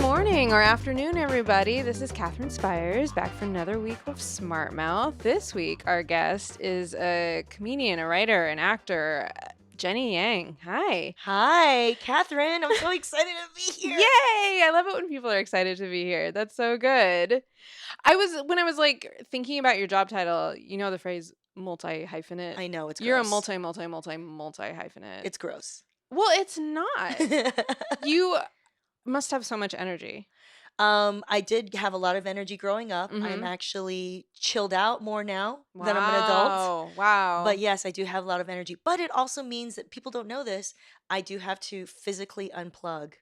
morning or afternoon, everybody. This is Catherine Spires, back for another week of Smart Mouth. This week, our guest is a comedian, a writer, an actor, Jenny Yang. Hi. Hi, Catherine. I'm so excited to be here. Yay! I love it when people are excited to be here. That's so good. When I was like thinking about your job title, you know the phrase multi-hyphenate? I know, it's You're a gross. multi-hyphenate. It's gross. Well, it's not. You must have so much energy. I did have a lot of energy growing up. I'm actually chilled out more now that I'm an adult. Wow. But yes, I do have a lot of energy. But it also means that people don't know this. I do have to physically unplug.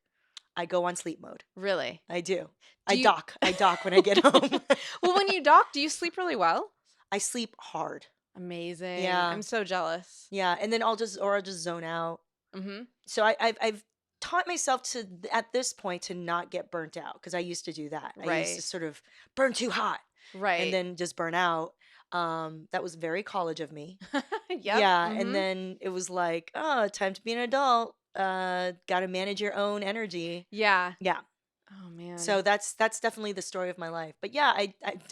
I go on sleep mode. Really? I do. Do I you- dock. I dock when I get home. Well, when you dock, do you sleep really well? I sleep hard. Amazing. Yeah. I'm so jealous. Yeah, and then I'll just zone out. Mm-hmm. So I've taught myself to at this point to not get burnt out because I used to do that. I used to Right. sort of burn too hot Right. and then just burn out. That was very college of me. Yep. Yeah, Mhm. and then it was like, oh, time to be an adult. Got to manage your own energy. Yeah. Yeah. Oh man. So that's definitely the story of my life. But yeah,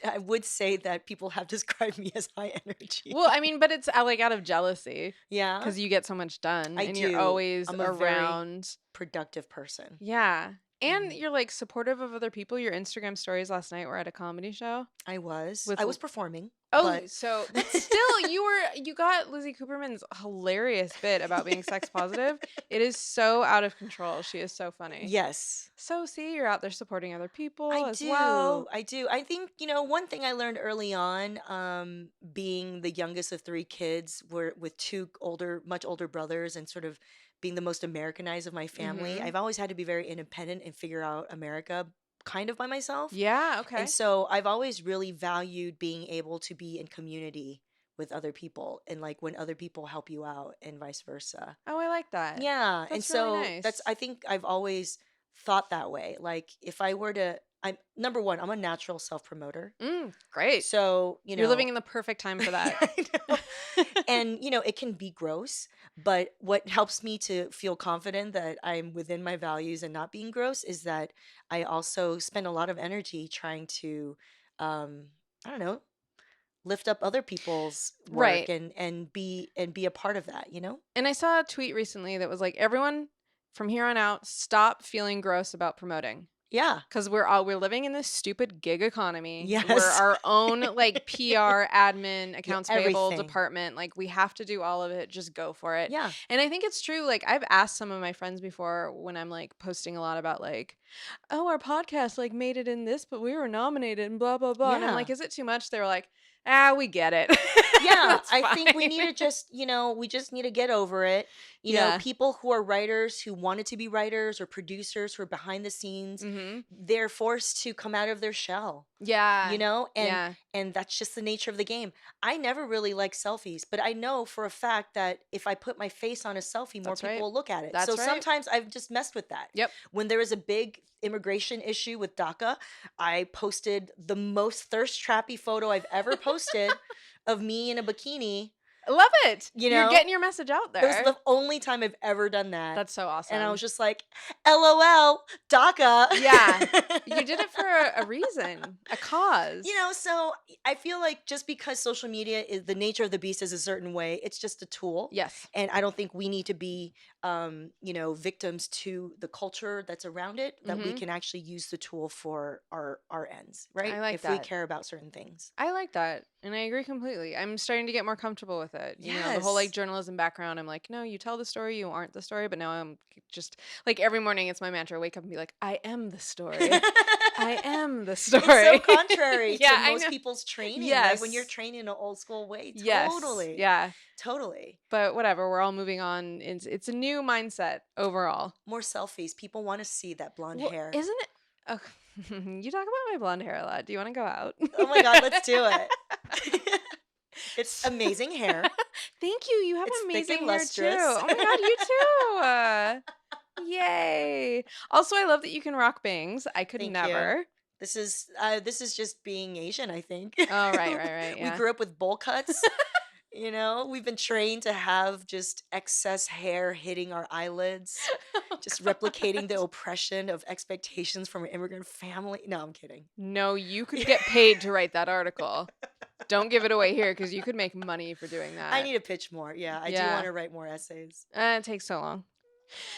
I would say that people have described me as high energy. Well, I mean, but it's like out of jealousy Yeah, because you get so much done I and do. you're always I'm a very around. productive person. Yeah. And Mhm. you're like supportive of other people. Your Instagram stories last night were at a comedy show. I was With performing. Oh, but so but still you got Lizzie Cooperman's hilarious bit about being sex positive. It is so out of control. She is so funny. yes. So see, you're out there supporting other people I as do. well. I do. I think, one thing I learned early on, being the youngest of three kids, were with two much older brothers, and sort of being the most Americanized of my family. Mhm. I've always had to be very independent and figure out America kind of by myself. Yeah, okay. And so I've always really valued being able to be in community with other people, and like when other people help you out and vice versa. Oh, I like that. Yeah. And That's so really nice. I think I've always thought that way. Like if I were to, I'm number one, I'm a natural self promoter. Great. So, You're living in the perfect time for that. I know. And, it can be gross, but what helps me to feel confident that I'm within my values and not being gross is that I also spend a lot of energy trying to, I don't know, lift up other people's work Right. and be a part of that, And I saw a tweet recently that was like, everyone from here on out, stop feeling gross about promoting. Yeah. Because we're living in this stupid gig economy. Yes. We're our own like PR, admin, accounts payable everything. department. Like we have to do all of it. Just go for it. Yeah. And I think it's true. Like I've asked some of my friends before when I'm like posting a lot about like, oh, our podcast like made it in this, but we were nominated and blah blah blah. And I'm Yeah. like, is it too much? They were like, we get it. Yeah, It's I think we fine. need to just, we just need to get over it. Yeah. People who are writers, who wanted to be writers, or producers who are behind the scenes, they're forced to come out of their shell, Yeah. and Yeah. and that's just the nature of the game. I never really liked selfies, but I know for a fact that if I put my face on a selfie, more That's people right. will look at it. That's So right. sometimes I've just messed with that. Yep. When there was a big immigration issue with DACA, I posted the most thirst trappy photo I've ever posted of me in a bikini. I love it. You You're know, getting your message out there. It was the only time I've ever done that. That's so awesome. And I was just like, LOL, DACA. Yeah. You did it for a reason, a cause. So I feel like just because social media is the nature of the beast is a certain way, it's just a tool. Yes. And I don't think we need to be, victims to the culture that's around it, that we can actually use the tool for our ends, right? I like if that. we care about certain things. I like that. And I agree completely. I'm starting to get more comfortable with it. You know, the whole like Yes. journalism background, I'm like, no, you tell the story, you aren't the story. But now I'm just like every morning it's my mantra. Wake up and be like, I am the story. I am the story. It's so contrary Yeah, to I most know. people's training, right? Yes. When you're trained in an old school way. Yes. Totally. Yeah. Totally. But whatever, we're all moving on. It's a new mindset overall. More selfies. People want to see that blonde Well, hair. isn't it? Oh, you talk about my blonde hair a lot. Do you want to go out? Oh my God, let's do it. It's amazing hair. Thank you. You have It's thick amazing and hair too. lustrous. Oh my God, you too. Yay. Also, I love that you can rock bangs. I could Thank never. you. This is just being Asian, I think. Oh, right. We Yeah. grew up with bowl cuts. You know, we've been trained to have just excess hair hitting our eyelids, Oh, just replicating the God. oppression of expectations from an immigrant family. No, I'm kidding. No, you could get paid to write that article. Don't give it away here because you could make money for doing I that. need to pitch more. Yeah, I do want Yeah. to write more essays. It takes so long.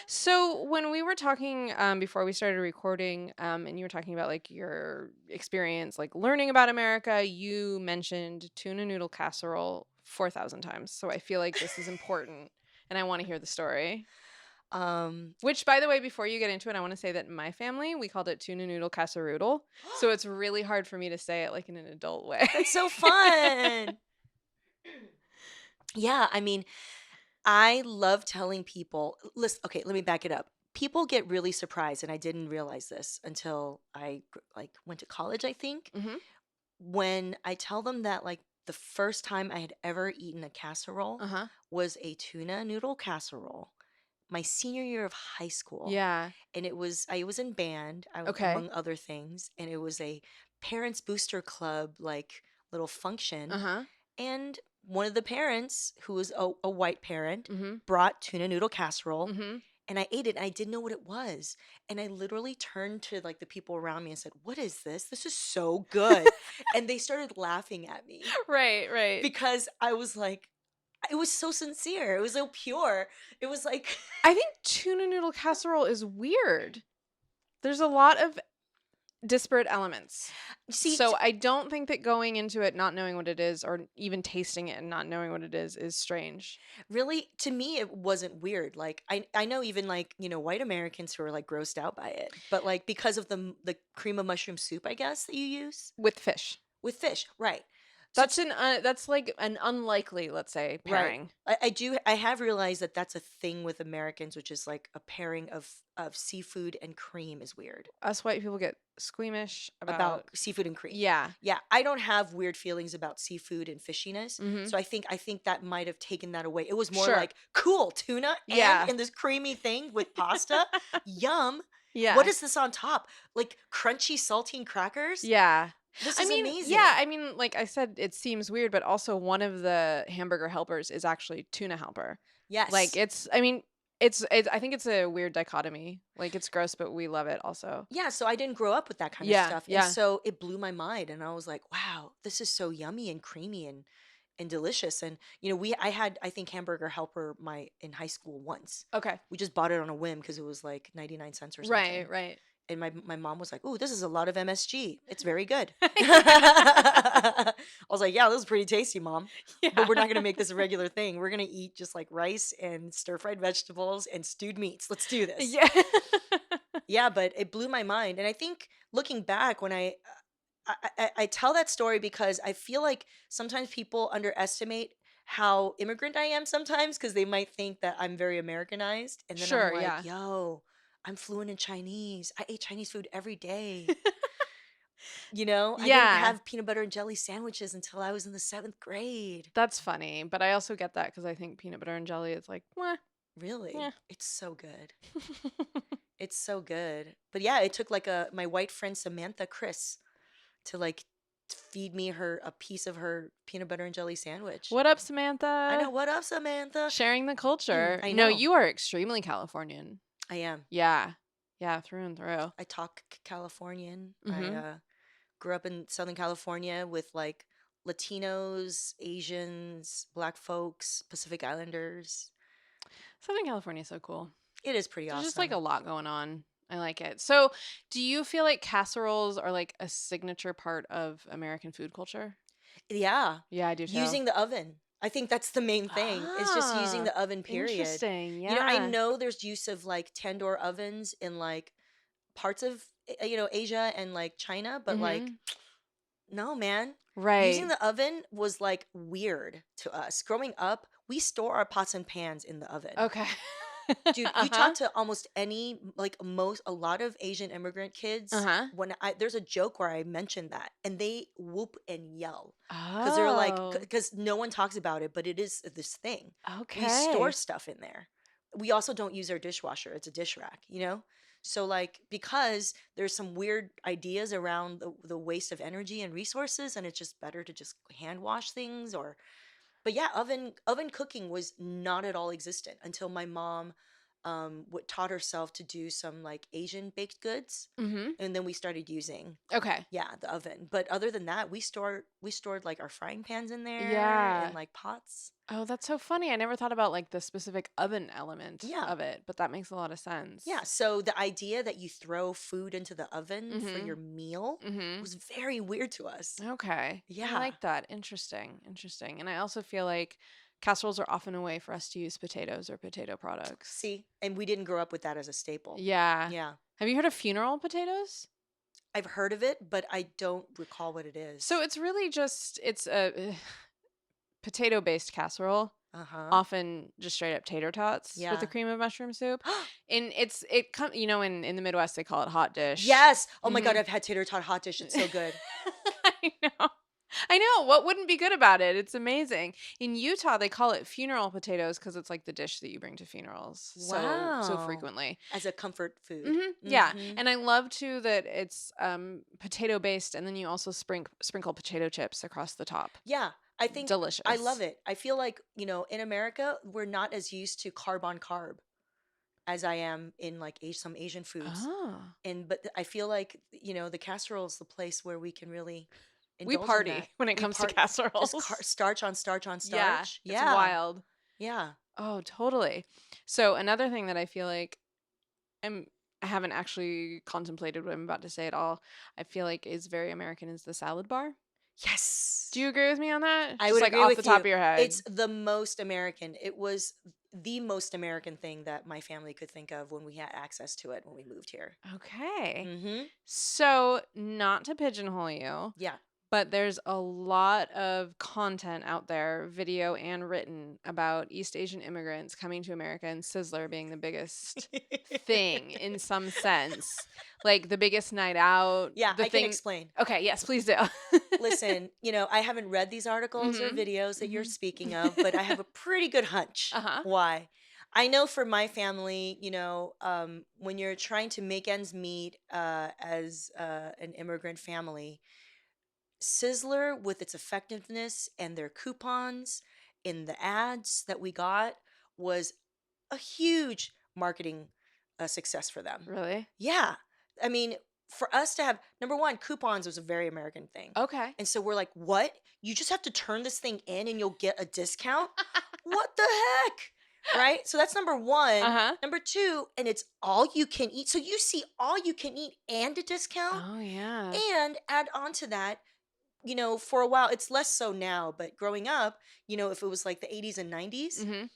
So when we were talking before we started recording, and you were talking about like your experience, like learning about America, you mentioned tuna noodle casserole 4,000 times. So I feel like this is important, and I want to hear the story. Um, Which, by the way, before you get into it, I want to say that in my family we called it tuna noodle casserole. So it's really hard for me to say it like in an adult way. that's so fun. Yeah, I mean, I love telling people, listen, okay, let me back it up. People get really surprised, and I didn't realize this until like went to college, I think, Mm-hmm. when I tell them that like the first time I had ever eaten a casserole Uh-huh. was a tuna noodle casserole my senior year of high school. Yeah. And I was in band, Okay. among other things, and it was a parents booster club like little function. Uh-huh. And one of the parents, who was a white parent, Mm-hmm. brought tuna noodle casserole, Mm-hmm. and I ate it and I didn't know what it was. And I literally turned to like the people around me and said, "What is this? This is so good." And they started laughing at me Right, right. because I was like, it was so sincere. It was so pure. It was like I think tuna noodle casserole is weird. There's a lot of disparate elements. see So I don't think that going into it not knowing what it is or even tasting it and not knowing what it is strange. really, to me, it wasn't weird. Like I know even like white Americans who are like grossed out by it, but like because of the cream of mushroom soup, I guess that you use With fish. with fish, right? So That's like an unlikely, let's say, right, pairing. I have realized that that's a thing with Americans, which is like a pairing of seafood and cream is weird. Us white people get squeamish About about seafood and cream. yeah. Yeah, I don't have weird feelings about seafood and fishiness. Mm-hmm. So I think that might have taken that away. It was more Sure. like, cool, tuna and Yeah. in this creamy thing with pasta. Yum. What Yeah. is this on top? Like crunchy saltine crackers? Yeah. This I is mean, yeah, amazing. I mean, like I said, it seems weird, but also one of the hamburger helpers is actually tuna helper. Like Yes. I mean, I think it's a weird dichotomy. Like it's gross, but we love it also. Yeah, so I didn't grow up with that kind of Yeah, stuff. And yeah. so it blew my mind and I was like, wow, this is so yummy and creamy and delicious. And I had I think hamburger helper my in high school once. Okay. We just bought it on a whim because it was like 99 cents or Right, something. right. And my mom was like, "Oh, this is a lot of MSG. It's very good." Yeah. I was like, "Yeah, this is pretty tasty, mom. But Yeah. we're not going to make this a regular thing. We're going to eat just like rice and stir-fried vegetables and stewed meats. Let's do this." Yeah. Yeah, but it blew my mind. And I think looking back when I tell that story because I feel like sometimes people underestimate how immigrant I am sometimes because they might think that I'm very Americanized. And then I'm Sure, like, yeah. yo, I'm fluent in Chinese. I ate Chinese food every day. I didn't Yeah. have peanut butter and jelly sandwiches until I was in the seventh grade. That's funny, but I also get that because I think peanut butter and jelly is like, meh, Really? yeah. It's so good. It's so good. But yeah, it took like my white friend Samantha Chris to like feed me a piece of her peanut butter and jelly sandwich. What up, I know. Samantha? What up, Samantha? Sharing the culture. I No, know. you are extremely Californian. I am. Yeah. Yeah, through and through. I talk Californian. I Mm-hmm. grew up in Southern California with like Latinos, Asians, Black folks, Pacific Islanders. Southern California is so cool. It is pretty There's just like a awesome. lot going on. I like it. So, do you feel like casseroles are like a signature part of American food culture? Yeah. Yeah, I do too. Using the oven. I think that's the main thing. It's just using Ah, the oven, period. interesting. I Yeah. know there's use of like tandoor ovens in like parts of Asia and like China, but like Mm-hmm. no, man. Using Right. the oven was like weird to us. Growing up, we store our pots and pans in the oven. Okay. Dude, you Uh-huh. talk to almost any like a lot of Asian immigrant kids Uh-huh. when there's a joke where I mention that and they whoop and yell because they're like Oh, because no one talks about it, but it is this thing. We store okay. stuff in there. We also don't use our dishwasher. It's a dish rack. So like because there's some weird ideas around the waste of energy and resources and it's just better to just hand wash things or But yeah, oven cooking was not at all existent until my mom taught herself to do some like Asian baked goods, Mm-hmm. and then we started using Okay. yeah the oven. But other than that, we stored like our frying pans in there and Yeah. like pots. Oh, that's so funny. I never thought about like the specific oven element Yeah. of it, but that makes a lot of Yeah, sense. so the idea that you throw food into the oven for Mm-hmm. your meal Mm-hmm. was very weird to us. Okay. I Yeah. like that. Interesting. Interesting. And I also feel like casseroles are often a way for us to use potatoes or potato products. See, and we didn't grow up with that as a staple. Yeah. Yeah. Have you heard of funeral potatoes? I've heard of it, but I don't recall what it So is. it's really just it's a potato based casserole, Uh-huh. often just straight up tater tots with a Yeah. cream of mushroom soup. And it come in the Midwest they call it hot dish. Yes. Oh my God, Mhm. I've had tater tot hot dish. It's so good. I know. I know. What wouldn't be good about it? It's amazing. In Utah, they call it funeral potatoes because it's like the dish that you bring to funerals so Wow. frequently. As a comfort food. Yeah, Mm-hmm. and I love too that it's potato based, and then you also sprinkle potato chips across the top. Yeah. I love Delicious. it. I feel like, in America, we're not as used to carb on carb as I am in like some Asian foods. Oh, But I feel like, the casserole is the place where we can really we indulge in that. party when it We comes to part just casseroles. starch on starch on Yeah, starch. it's Yeah. wild. Yeah. Oh, totally. So another thing that I feel like I'm I haven't actually contemplated what I'm about to say at all. I feel like is very American is the salad bar. Yes. Do you agree with me on that? I Just would like agree off the with top you. of your head. It's the most American. It was the most American thing that my family could think of when we had access to it when we moved here. Okay. Mm-hmm. So, not to pigeonhole you, Yeah. but there's a lot of content out there, video and written, about East Asian immigrants coming to America and Sizzler being the biggest thing in some sense. Like the biggest night out, Yeah, the I can thing. explain. Okay, yes, please do. Listen, I haven't read these articles or Mhm. videos that you're Mhm. speaking of, but I have a pretty good hunch Uh-huh. why. I know for my family, when you're trying to make ends meet as an immigrant family, Sizzler, with its effectiveness and their coupons in the ads that we got, was a huge marketing success for them. Really? Yeah. I mean, for us to have, number one, coupons was a very American thing. Okay. And so we're like, what? You just have to turn this thing in and you'll get a discount? What the heck? Right? So that's number one. Uh-huh. Number two, and it's all you can eat. So you see all you can eat and a discount. Oh, yeah. And add on to that, for a while, it's less so now, but growing up, if it was like the 80s and 90s, Mhm.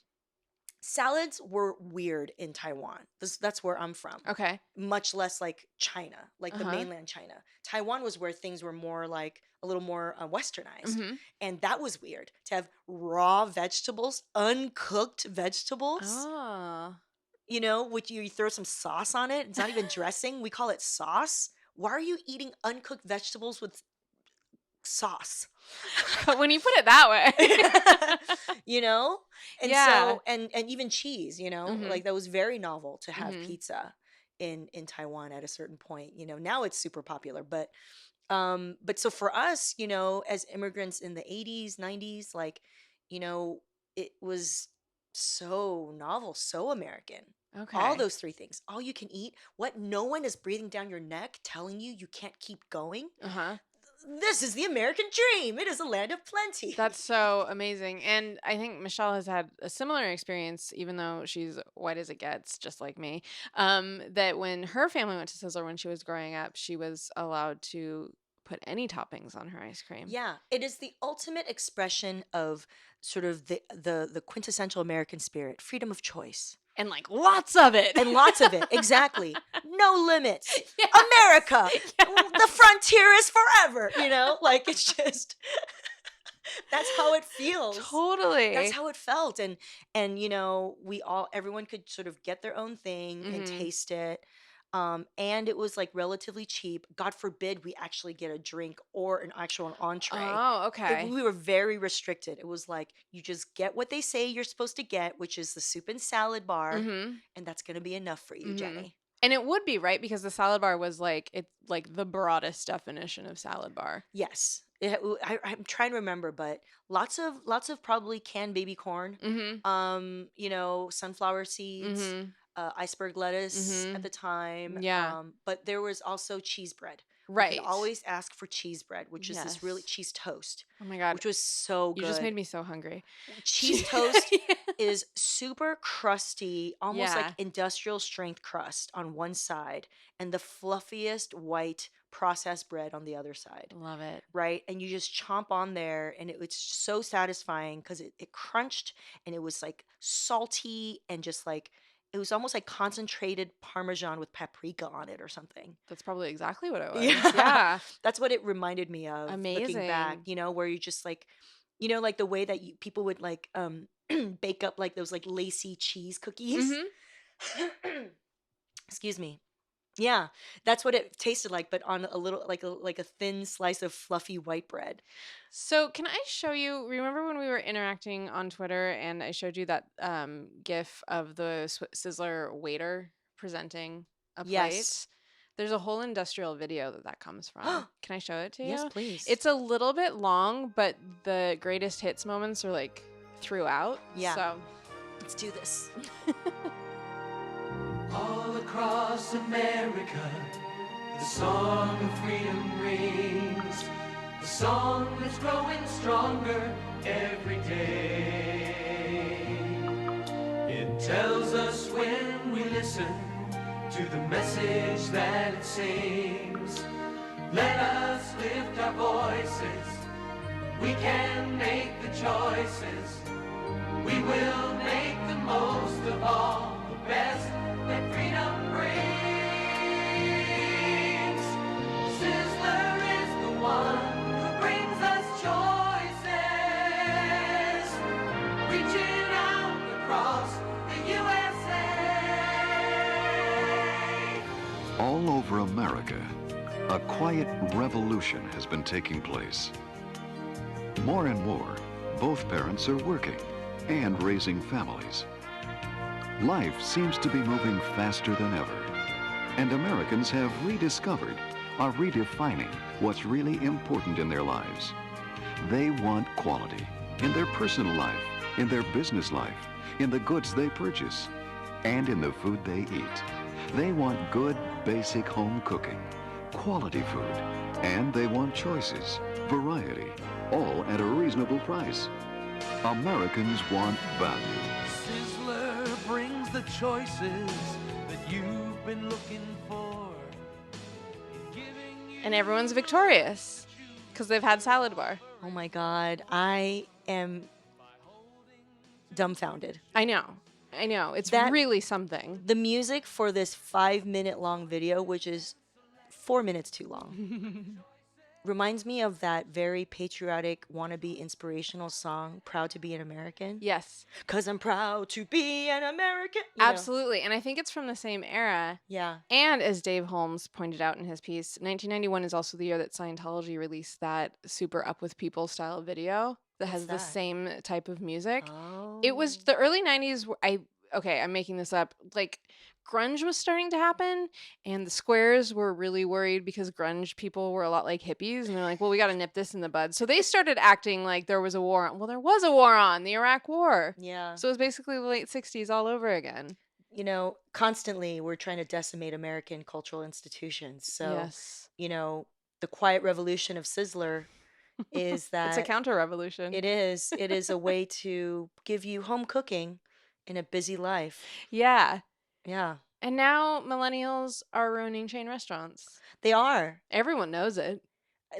salads were weird in Taiwan. That's where I'm from. Okay. Much less like China, like the Uh-huh. mainland China. Taiwan was where things were more like a little more westernized. Mhm. And that was weird to have raw vegetables, uncooked vegetables, Oh. which you throw some sauce on it. It's not even dressing. We call it sauce. Why are you eating uncooked vegetables with sauce? But when you put it that way. you know and Yeah. so and even cheese, Mhm. like that was very novel to have Mhm. pizza in Taiwan at a certain point. Now it's super popular, but so for us, as immigrants in the 80s 90s, like, it was so novel, so American. All Okay. those three things, all you can eat, what no one is breathing down your neck telling you can't keep going. Uh-huh. This is the American dream. It is a land of plenty. That's so amazing. And I think Michelle has had a similar experience, even though she's white as it gets, just like me. That when her family went to Sizzler when she was growing up, she was allowed to put any toppings on her ice cream. Yeah, it is the ultimate expression of sort of the quintessential American spirit, freedom of choice. And like lots of it. And lots of it, exactly. No limits. Yes. America, Yes. the frontier is forever, like it's just that's how it feels. Totally. That's how it felt. And everyone could sort of get their own thing and Mhm. taste it. And it was like relatively cheap. God forbid we actually get a drink or an actual entree. Oh, okay. We were very restricted. It was like you just get what they say you're supposed to get, which is the soup and salad bar, Mhm. and that's going to be enough for you, Mhm. Jenny. And it would be, right? Because the salad bar was like it's like the broadest definition of salad bar. Yes. I'm trying to remember, but lots of probably canned baby corn, Mhm. sunflower seeds, Mhm. iceberg lettuce at Mhm. the time. Yeah. But there was also cheese bread. We could Right. always ask for cheese bread, which is this really Yes. cheese toast, Oh my god. which was so You just made good. me so hungry. Cheese toast is super crusty, almost like Yeah. industrial strength crust on one side, and the fluffiest white processed bread on the other side, Love it. right? And you just chomp on there, and it's so satisfying because it crunched and it was like salty and just like it was almost like concentrated Parmesan with paprika on it or something. That's probably exactly what it was. Yeah, Yeah. that's what it reminded me of looking back, Amazing. where you just like, like the way that people would like bake up like those like lacy cheese cookies. Mhm. Excuse me. Yeah, that's what it tasted like, but on a little like a thin slice of fluffy white bread. So, can I show you? Remember when we were interacting on Twitter and I showed you that GIF of the Sizzler waiter presenting a Yes. plate? There's a whole industrial video that comes from. Can I show it to Yes, you? please. It's a little bit long, but the greatest hits moments are like throughout. Yeah. So, Let's do this. All across America, the song of freedom rings. The song that's growing stronger every day. It tells us when we listen to the message that it sings. Let us lift our voices. We can make the choices. We will make the most of all the best that freedom brings. Sizzler is the one who brings us choices, reaching out across the USA. All over America, a quiet revolution has been taking place. More and more, both parents are working and raising families. Life seems to be moving faster than ever, and Americans have rediscovered, are redefining what's really important in their lives. They want quality in their personal life, in their business life, in the goods they purchase, and in the food they eat. They want good, basic home cooking, quality food, and they want choices, variety, all at a reasonable price. Americans want value. Sizzler brings the choices that you've been looking for. and everyone's victorious because they've had salad bar. Oh my God, I am dumbfounded. I know. It's That- really something. The music for this 5-minute long video, which is 4 minutes too long, reminds me of that very patriotic, wannabe inspirational song, Proud to be an American. Yes, 'Cause I'm proud to be an American. absolutely. And I think it's from the same era. Yeah. And as Dave Holmes pointed out in his piece, 1991 is also the year that Scientology released that Super Up With People style video that has the that? same type of music. Oh. It was the early 90s. I'm making this up. Like, grunge was starting to happen, and the squares were really worried because grunge people were a lot like hippies, and they're like, well, we got to nip this in the bud. So they started acting like there was a war on. Well, there was a war on, the Iraq War. Yeah. So it was basically the late 60s all over again. Constantly we're trying to decimate American cultural institutions. So, Yes. the quiet revolution of Sizzler is that It's a counter revolution. It is. It is a way to give you home cooking in a busy life. Yeah. Yeah, And now millennials are ruining chain restaurants. they are. Everyone knows it.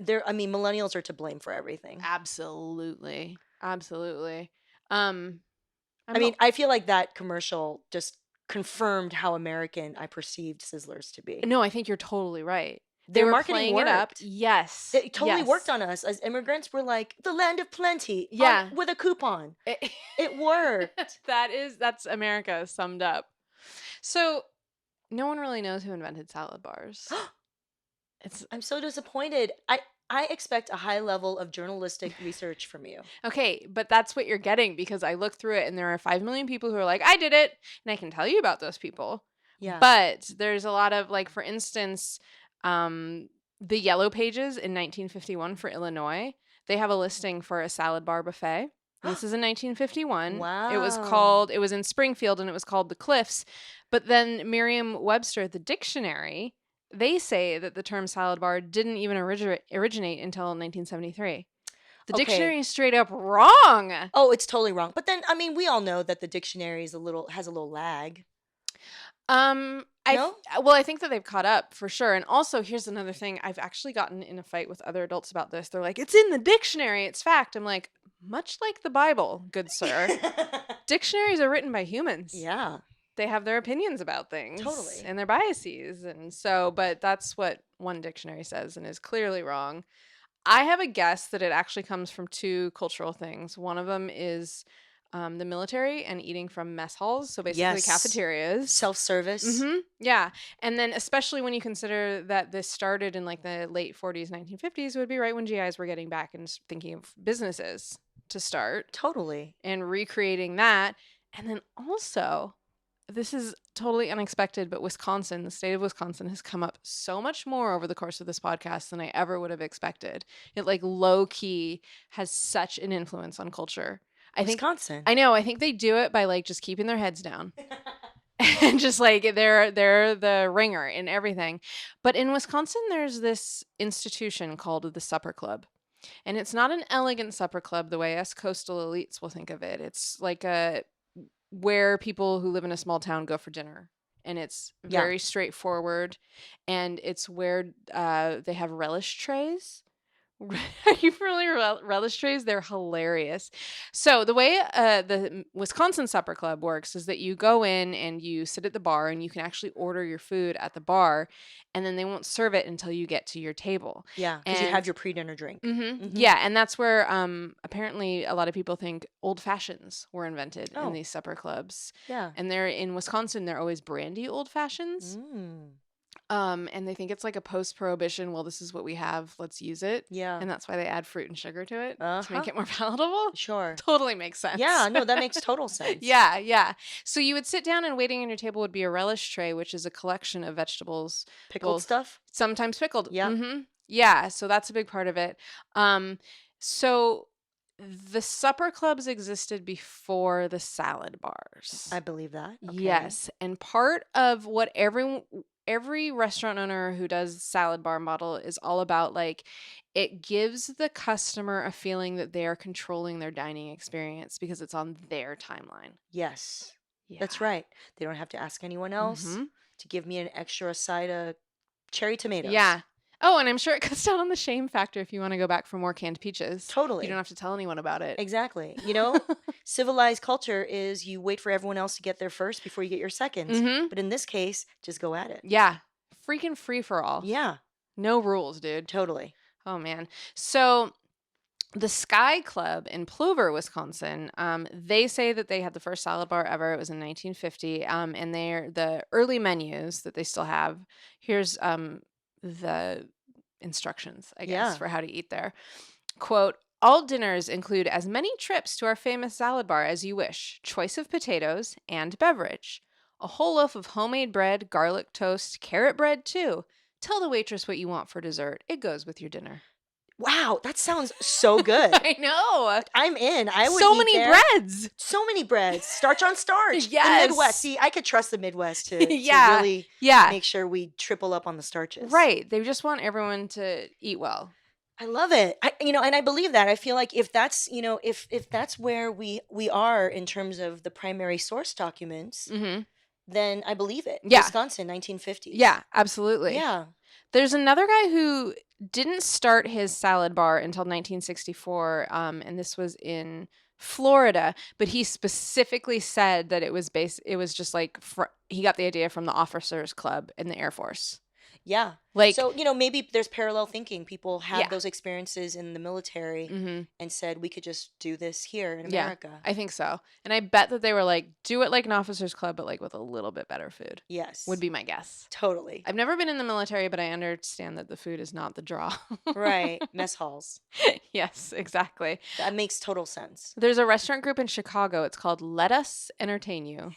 Millennials are to blame for everything. Absolutely. Absolutely. I feel like that commercial just confirmed how American I perceived Sizzlers to be. No, I think you're totally right. They Their were marketing playing it up. worked. Yes. It totally yes. worked on us as immigrants. We're like the land of plenty. Yeah. with a coupon. It, It worked. that's America summed up. So no one really knows who invented salad bars. I'm so disappointed. I expect a high level of journalistic research from you. Okay, but that's what you're getting because I looked through it and there are 5 million people who are like, I did it. And I can tell you about those people. Yeah. But there's a lot of, like, for instance, the Yellow Pages in 1951 for Illinois, they have a listing for a salad bar buffet. And this is in 1951. Wow. It was in Springfield and it was called the Cliffs. But then Merriam-Webster, the dictionary, they say that the term salad bar didn't even originate until 1973. The Okay. dictionary is straight up wrong. Oh, it's totally wrong. But then, I mean, we all know that the dictionary is has a little lag. No? I think that they've caught up for sure. And also, here's another thing. I've actually gotten in a fight with other adults about this. They're like, it's in the dictionary. It's fact. I'm like, much like the Bible, good sir. Dictionaries are written by humans. Yeah. They have their opinions about things. Totally. And their biases. And so, but that's what one dictionary says and is clearly wrong. I have a guess that it actually comes from two cultural things. One of them is the military and eating from mess halls. So basically Yes. cafeterias. Self-service. Mm-hmm. Yeah. And then especially when you consider that this started in like the late 40s, 1950s, would be right when GIs were getting back and thinking of businesses to start Totally. and recreating that. And then also, this is totally unexpected, but Wisconsin, the state of Wisconsin, has come up so much more over the course of this podcast than I ever would have expected. It like low key has such an influence on culture. Wisconsin. I know. I think they do it by like just keeping their heads down. And just like they're the ringer in everything. But in Wisconsin, there's this institution called the Supper Club. And it's not an elegant supper club the way us coastal elites will think of it. It's like where people who live in a small town go for dinner. And it's very straightforward. And it's where they have relish trays. Are you familiar with relish trays? They're hilarious. So the way the Wisconsin Supper Club works is that you go in and you sit at the bar and you can actually order your food at the bar, and then they won't serve it until you get to your table. Yeah, because you have your pre-dinner drink. Yeah, and that's where apparently a lot of people think old fashions were invented in these supper clubs. Yeah. And they're in Wisconsin, they're always brandy old fashions. And they think it's like a post-prohibition, well, this is what we have, let's use it. Yeah. And that's why they add fruit and sugar to it to make it more palatable. Sure. Totally makes sense. Yeah, no, that makes total sense. Yeah. So you would sit down and waiting on your table would be a relish tray, which is a collection of vegetables. Pickled stuff? Sometimes pickled. Yeah. Yeah, so that's a big part of it. So the supper clubs existed before the salad bars. I believe that. Okay. Yes. And part of what every restaurant owner who does salad bar model is all about, like, it gives the customer a feeling that they are controlling their dining experience because it's on their timeline. Yes. Yeah. That's right. They don't have to ask anyone else to give me an extra side of cherry tomatoes. Yeah. Oh, and I'm sure it cuts down on the shame factor if you want to go back for more canned peaches. Totally. You don't have to tell anyone about it. Exactly. You know, civilized culture is you wait for everyone else to get there first before you get your seconds. But in this case, just go at it. Yeah. Freaking free for all. Yeah. No rules, dude. Totally. Oh, man. So the Sky Club in Plover, Wisconsin, they say that they had the first salad bar ever. It was in 1950. And the early menus that they still have. Here's the instructions, I guess, for how to eat there. Quote, all dinners include as many trips to our famous salad bar as you wish. Choice of potatoes and beverage. A whole loaf of homemade bread, garlic toast, carrot bread too. Tell the waitress what you want for dessert. It goes with your dinner. Wow, that sounds so good. I know. I'm in. I would so eat many there. breads. So many breads. Starch on starch. Yes. The Midwest. See, I could trust the Midwest to Yeah. really Yeah. make sure we triple up on the starches. Right. They just want everyone to eat well. I love it. And I believe that. I feel like if that's, if that's where we are in terms of the primary source documents, then I believe it. Yeah. Wisconsin, 1950s. Yeah, absolutely. Yeah. There's another guy who didn't start his salad bar until 1964, and this was in Florida, but he specifically said that it was just like he got the idea from the Officers Club in the Air Force. Yeah. Like, so, maybe there's parallel thinking. People had Yeah. those experiences in the military and said, we could just do this here in Yeah, America. I think so. And I bet that they were like, do it like an Officers Club, but like with a little bit better food. Yes. Would be my guess. Totally. I've never been in the military, but I understand that the food is not the draw. Right. Mess halls. Yes, exactly. That makes total sense. There's a restaurant group in Chicago. It's called Let Us Entertain You.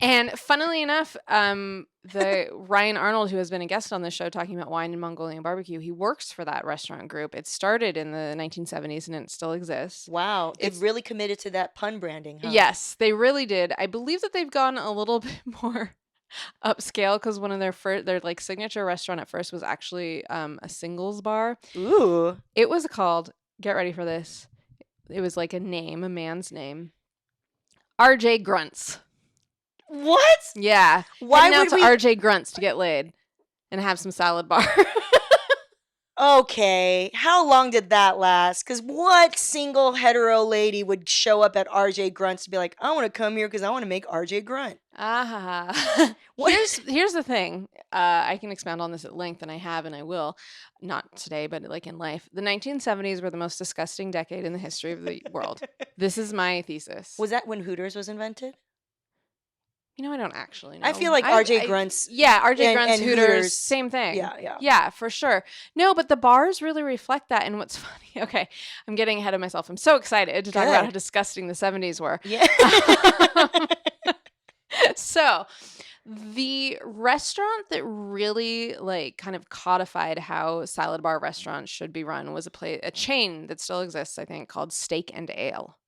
And funnily enough, the Ryan Arnold, who has been a guest on this show talking about wine and Mongolian barbecue, he works for that restaurant group. It started in the 1970s and it still exists. Wow. They've It's really committed to that pun branding, huh? Yes, they really did. I believe that they've gone a little bit more upscale because one of their like signature restaurant at first was actually a singles bar. Ooh. It was called, get ready for this. It was like a man's name. RJ Grunts. What? Yeah. Why Heading out would to we? RJ Grunts to get laid and have some salad bar. Okay. How long did that last? Because what single hetero lady would show up at RJ Grunt's to be like, I want to come here because I want to make RJ Grunt? Ah. What? Here's the thing. I can expound on this at length, and I have, and I will. Not today, but like in life. The 1970s were the most disgusting decade in the history of the world. This is my thesis. Was that when Hooters was invented? You know, I don't actually know. I feel like RJ Grunt's. Yeah, RJ and- Grunt's, and Hooters, Hooters. same thing. Yeah. Yeah, for sure. No, but the bars really reflect that. And what's funny, okay, I'm getting ahead of myself. I'm so excited to talk about Good. how disgusting the 70s were. Yeah. So, the restaurant that really like kind of codified how salad bar restaurants should be run was a chain that still exists, I think, called Steak and Ale.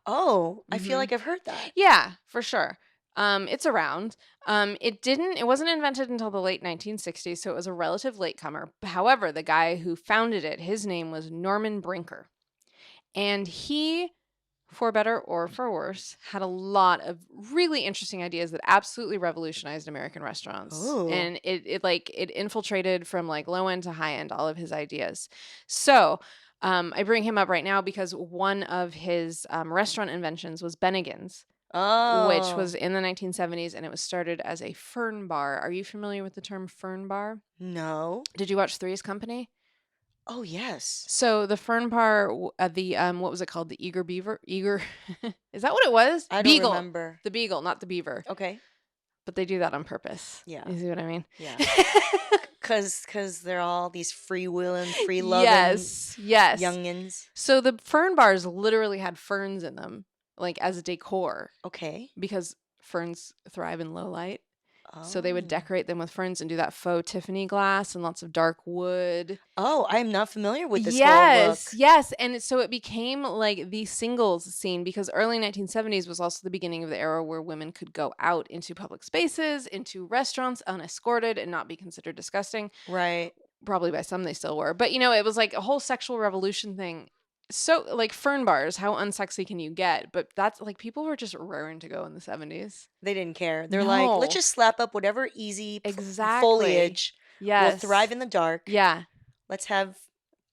Oh, I feel Mhm. like I've heard that. Yeah, for sure. It's around. It wasn't invented until the late 1960s, so it was a relative latecomer. However, the guy who founded it, his name was Norman Brinker. And he, for better or for worse, had a lot of really interesting ideas that absolutely revolutionized American restaurants. Ooh. And it infiltrated from like low end to high end, all of his ideas. So I bring him up right now because one of his restaurant inventions was Bennigan's, Oh. which was in the 1970s, and it was started as a fern bar. Are you familiar with the term fern bar? No. Did you watch Three's Company? Oh, yes. So the fern bar, what was it called? The Eager Beaver? Eager, is that what it was? I don't Beagle. remember. The Beagle, not the Beaver. Okay. But they do that on purpose. Yeah. You see what I mean? Yeah. Because they're all these freewheeling, free-loving Yes. youngins. So the fern bars literally had ferns in them, like as a decor, Okay. because ferns thrive in low light. So they would Oh. decorate them with ferns and do that faux Tiffany glass and lots of dark wood. Oh, I'm not familiar with this whole look. Yes. And so it became like the singles scene because early 1970s was also the beginning of the era where women could go out into public spaces, into restaurants unescorted and not be considered disgusting. Right. Probably by some they still were. But, it was like a whole sexual revolution thing. So like fern bars, how unsexy can you get? But that's like people were just raring to go in the 70s. They didn't care. They're like, let's No. just slap up whatever easy Exactly. foliage Yes. will thrive in the dark. Yeah. Let's have,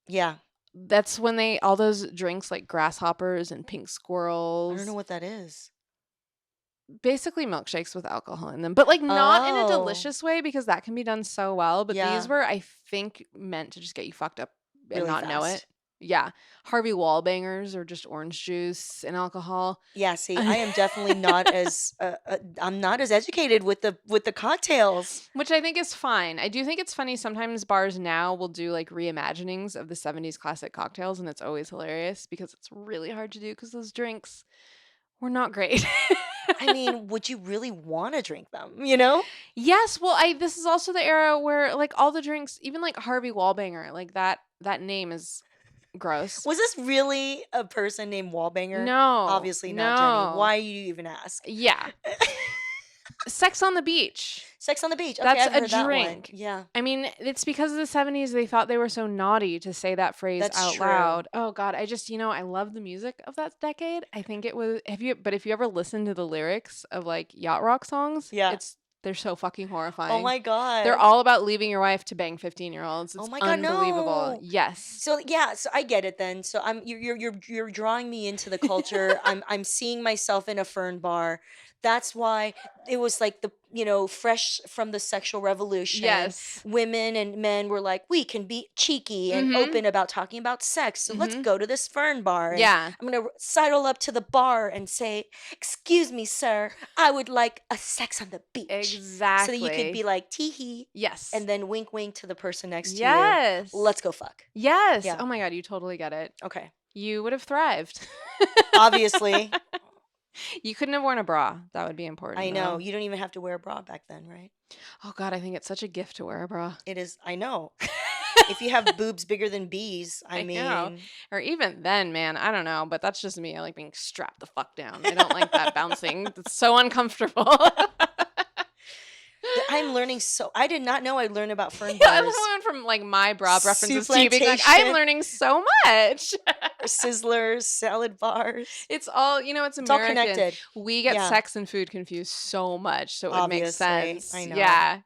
yeah. That's when all those drinks like grasshoppers and pink I squirrels. don't know what that is. Basically milkshakes with alcohol in them, but like not in a Oh. delicious way because that can be done so well. But Yeah. these were, I think, meant to just get you fucked up and Really not know fast. it. Yeah. Harvey Wallbangers or just orange juice and alcohol. Yeah, see, I am definitely not as I'm not as educated with the cocktails. Which I think is fine. I do think it's funny. Sometimes bars now will do like reimaginings of the 70s classic cocktails, and it's always hilarious because it's really hard to do because those drinks were not great. I mean, would you really want to drink them, you know? Yes. Well, this is also the era where like all the drinks, even like Harvey Wallbanger, like that name is gross. Was this really a person named Wallbanger? No. Obviously not, Jenny. no. Why do you even ask? Yeah. Sex on the Beach. Sex on the Beach. Okay, That's I've a heard that one. drink. Yeah. I mean, it's because of the 70s they thought they were so naughty to say that phrase That's out true. loud. Oh god, I just, I love the music of that decade. I think it was if you ever listen to the lyrics of like yacht rock songs, Yeah. they're so fucking horrifying. Oh my god. They're all about leaving your wife to bang 15-year-olds. It's Oh my God, unbelievable. no. Yes. So yeah, so I get it then. So you're drawing me into the culture. I'm seeing myself in a fern bar. That's why it was like the fresh from the sexual revolution. Yes. Women and men were like, we can be cheeky and Mhm. open about talking about sex. So let's Mhm. go to this fern bar. And Yeah. I'm gonna sidle up to the bar and say, "Excuse me, sir, I would like a sex on the beach." Exactly. So that you could be like, "Tee hee," Yes. and then wink, wink to the person next to you. yes. Let's go fuck. Yes. Yeah. Oh my god, you totally get it. Okay. You would have thrived. Obviously. You couldn't have worn a bra. That would be important. I know. though. You don't even have to wear a bra back then, right? Oh God, I think it's such a gift to wear a bra. It is. I know. If you have boobs bigger than bees, I know. mean, Or even then, man, I don't know, but that's just me. I like being strapped the fuck down. I don't like that bouncing. It's so uncomfortable. I'm learning so. I did not know I'd learn about fern Yeah, I bars went from like my bra references to you being like, I'm Souplantation. learning so much. or Sizzlers, salad bars. It's all, it's It's all American. connected. We get Yeah. sex and food confused so much, so it would make Obviously. sense. I know.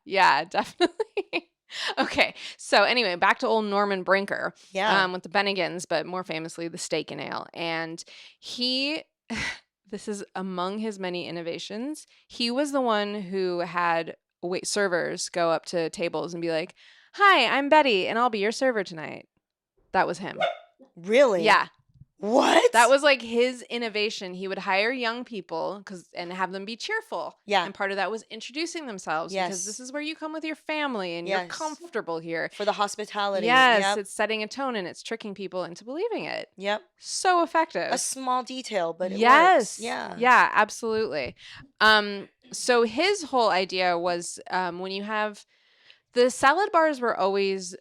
Yeah, definitely. Okay, so anyway, back to old Norman Brinker. Yeah. With the Bennigans, but more famously the Steak and Ale. And he, this is among his many innovations, he was the one who had servers go up to tables and be like, "Hi, I'm Betty, and I'll be your server tonight." That was him. Really? Yeah. What? That was like his innovation. He would hire young people and have them be cheerful. Yeah. And part of that was introducing themselves because Yes. this is where you come with your family and you're Yes. comfortable here. For the hospitality. Yes, Yep. it's setting a tone and it's tricking people into believing it. Yep. So effective. A small detail, but it yes. works. Yeah. Yeah, absolutely. So his whole idea was when you have the salad bars were always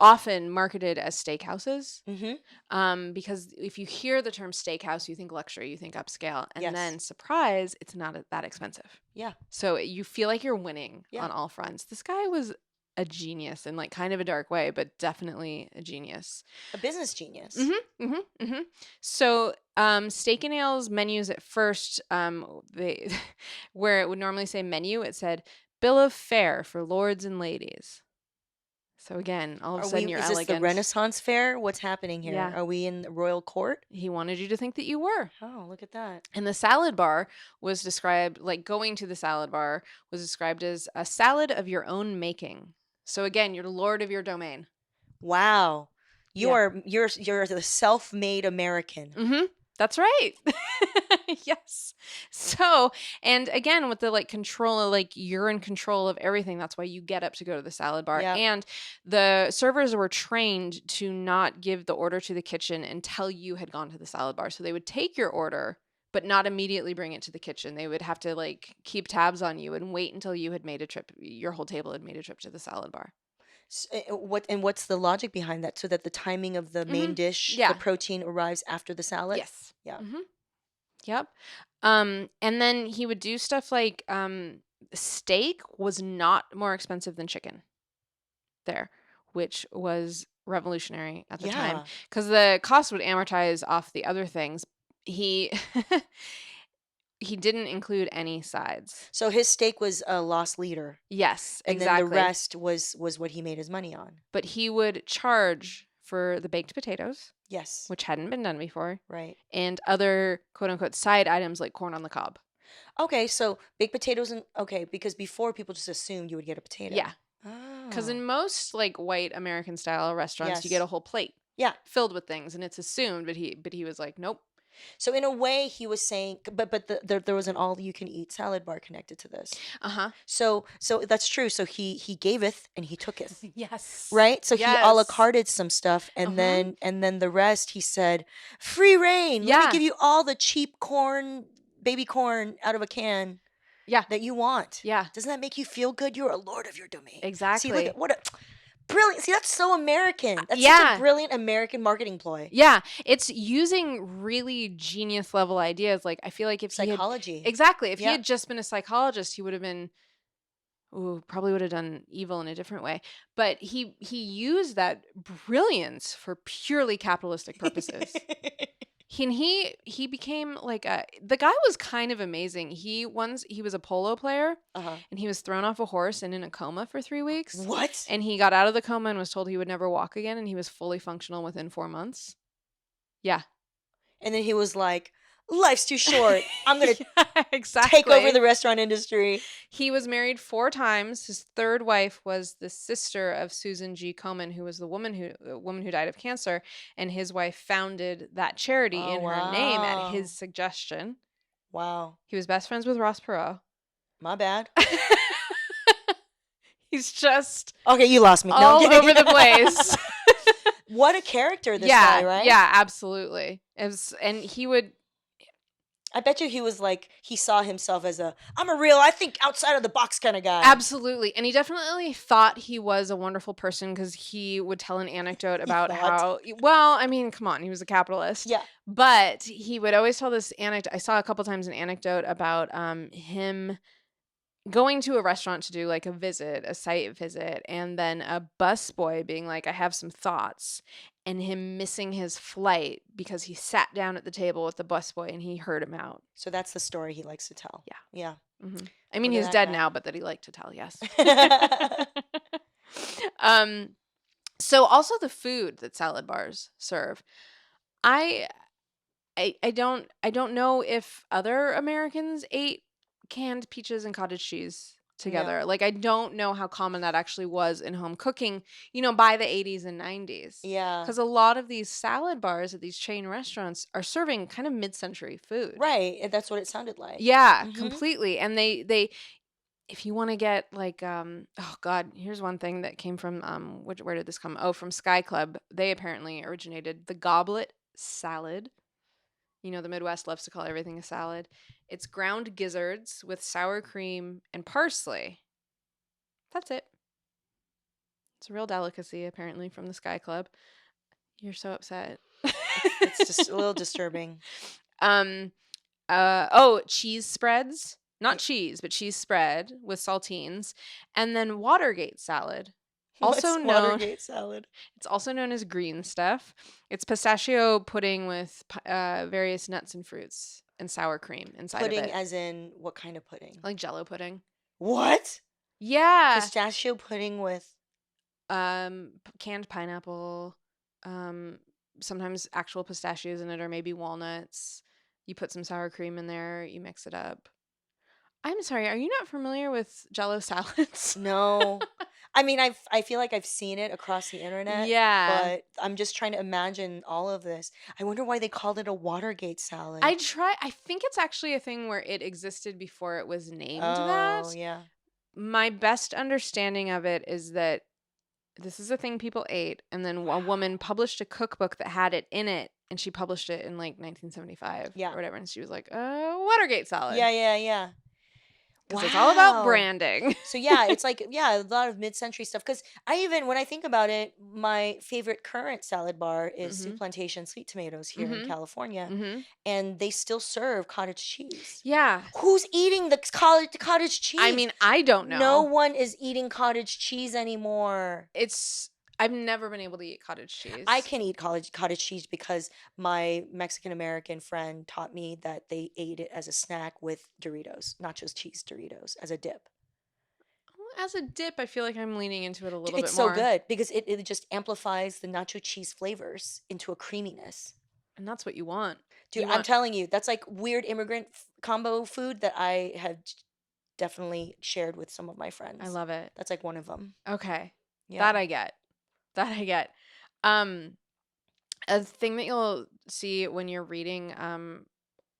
often marketed as steakhouses. Mm-hmm. Because if you hear the term steakhouse, you think luxury, you think upscale, and Yes. then surprise, it's not that expensive. Yeah. So you feel like you're winning Yeah. on all fronts. This guy was a genius in like kind of a dark way, but definitely a genius. A business genius. So Steak and Ale's menus at first, they where it would normally say menu, it said bill of fare for lords and ladies. So again, all of a sudden you're is elegant. this the Renaissance fair? What's happening here? Yeah. Are we in the royal court? He wanted you to think that you were. Oh, look at that. And the salad bar was described, like going to the salad bar was described as a salad of your own making. So again, you're the lord of your domain. Wow. Yeah. You're the self-made American. That's right. Yes. So, and again, with the like control, like you're in control of everything. That's why you get up to go to the salad bar. Yeah. And the servers were trained to not give the order to the kitchen until you had gone to the salad bar. So they would take your order, but not immediately bring it to the kitchen. They would have to like keep tabs on you and wait until you had made a trip. Your whole table had made a trip to the salad bar. What's the logic behind that? So that the timing of the main dish, Yeah. the protein arrives after the salad? Yes. Yeah. Yep. And then he would do stuff like steak was not more expensive than chicken there, which was revolutionary at the time Yeah. because the cost would amortize off the other things. He he didn't include any sides. So his steak was a lost leader. Yes, And exactly. then the rest was what he made his money on. But he would charge for the baked potatoes, Yes. which hadn't been done before, Right. and other quote unquote side items like corn on the cob. Okay, so baked potatoes because before people just assumed you would get a potato. Yeah. Because in most like white American style restaurants, you Yes. get a whole plate Yeah. filled with things, and it's assumed. But he was like, nope. So in a way, he was saying, but there was an all-you-can-eat salad bar connected to this. So that's true. So he gaveth and he tooketh, Yes. right? So he a la Yes. carted some stuff, and then the rest he said, free reign. Let Yeah. me give you all the cheap corn, baby corn out of a can. Yeah. That you want. Yeah. Doesn't that make you feel good? You're a lord of your domain. Exactly. See, look at what a brilliant. See, that's so American. That's such Yeah. a brilliant American marketing ploy. Yeah, it's using really genius level ideas. Like I feel like if Psychology. he if he Yeah. had just been a psychologist, he would have been. Probably would have done evil in a different way. But he used that brilliance for purely capitalistic purposes. He became like the guy was kind of amazing. He was a polo player and he was thrown off a horse and in a coma for 3 weeks. What? And he got out of the coma and was told he would never walk again, and he was fully functional within 4 months. Yeah. And then he was like, life's too short. I'm going to exactly. take over the restaurant industry. He was married 4 times. His third wife was the sister of Susan G. Komen, who was the woman who died of cancer, and his wife founded that charity in her name at his suggestion. Wow. He was best friends with Ross Perot. My bad. He's just Okay, you lost me. No, I'm all kidding. over the place. What a character this guy, right? Yeah, absolutely. And he would I bet you he saw himself as I think outside of the box kind of guy. Absolutely. And he definitely thought he was a wonderful person because he would tell an anecdote He about thought. how, well, I mean, come on, he was a capitalist. Yeah. But he would always tell this anecdote. I saw a couple times an anecdote about him going to a restaurant to do like a site visit, and then a busboy being like, I have some thoughts, and him missing his flight because he sat down at the table with the busboy and he heard him out. So that's the story he likes to tell. Yeah. Yeah. I mean, Look at he's that dead guy. now, but that he liked to tell, yes. So also the food that salad bars serve. I don't know if other Americans ate canned peaches and cottage cheese together. No. Like, I don't know how common that actually was in home cooking, by the 80s and 90s. Yeah. Because a lot of these salad bars at these chain restaurants are serving kind of mid-century food. Right. And that's what it sounded like. Yeah, Mhm. completely. And they if you want to get like oh god, here's one thing that came from where did this come? Oh, from Sky Club. They apparently originated the goblet salad. The Midwest loves to call everything a salad. It's ground gizzards with sour cream and parsley. That's it. It's a real delicacy, apparently, from the Sky Club. You're so upset. It's just a little disturbing. Cheese spreads. Not cheese, but cheese spread with saltines. And then Watergate salad. What's Also known, Watergate salad? It's also known as green stuff. It's pistachio pudding with various nuts and fruits and sour cream inside Pudding of it. as in what kind of pudding? Like Jell-O pudding. What? Yeah. Pistachio pudding with Canned pineapple, sometimes actual pistachios in it, or maybe walnuts. You put some sour cream in there, you mix it up. I'm sorry, are you not familiar with Jell-O salads? No. I mean, I feel like I've seen it across the internet. Yeah. But I'm just trying to imagine all of this. I wonder why they called it a Watergate salad. I think it's actually a thing where it existed before it was named that. Oh, yeah. My best understanding of it is that this is a thing people ate, and then a woman published a cookbook that had it in it, and she published it in like 1975 Yeah. or whatever, and she was like, Watergate salad. Yeah. Because it's all about branding. So yeah, it's like, a lot of mid-century stuff. Because when I think about it, my favorite current salad bar is Souplantation Sweet Tomatoes here in California. And they still serve cottage cheese. Yeah. Who's eating the cottage cheese? I mean, I don't know. No one is eating cottage cheese anymore. I've never been able to eat cottage cheese. I can eat cottage cheese because my Mexican-American friend taught me that they ate it as a snack with Doritos, nacho cheese Doritos, as a dip. As a dip, I feel like I'm leaning into it a little It's bit more. so good because it just amplifies the nacho cheese flavors into a creaminess. And that's what you want. Dude, I'm telling you, that's like weird immigrant combo food that I have definitely shared with some of my friends. I love it. That's like one of them. Okay. Yeah. That I get. A thing that you'll see when you're reading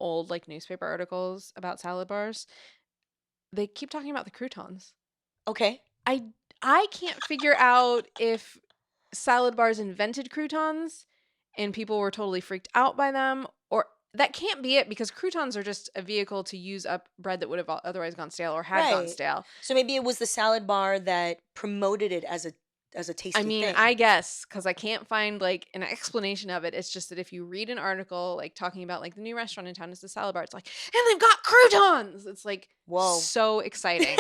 old like newspaper articles about salad bars, they keep talking about the croutons. Okay. I can't figure out if salad bars invented croutons and people were totally freaked out by them, or that can't be it, because croutons are just a vehicle to use up bread that would have otherwise gone stale or had gone Right. stale. So maybe it was the salad bar that promoted it as a tasty I mean, thing. I guess, because I can't find like an explanation of it. It's just that if you read an article like talking about like the new restaurant in town is the salad bar, it's like, and they've got croutons. It's like, Whoa. so exciting.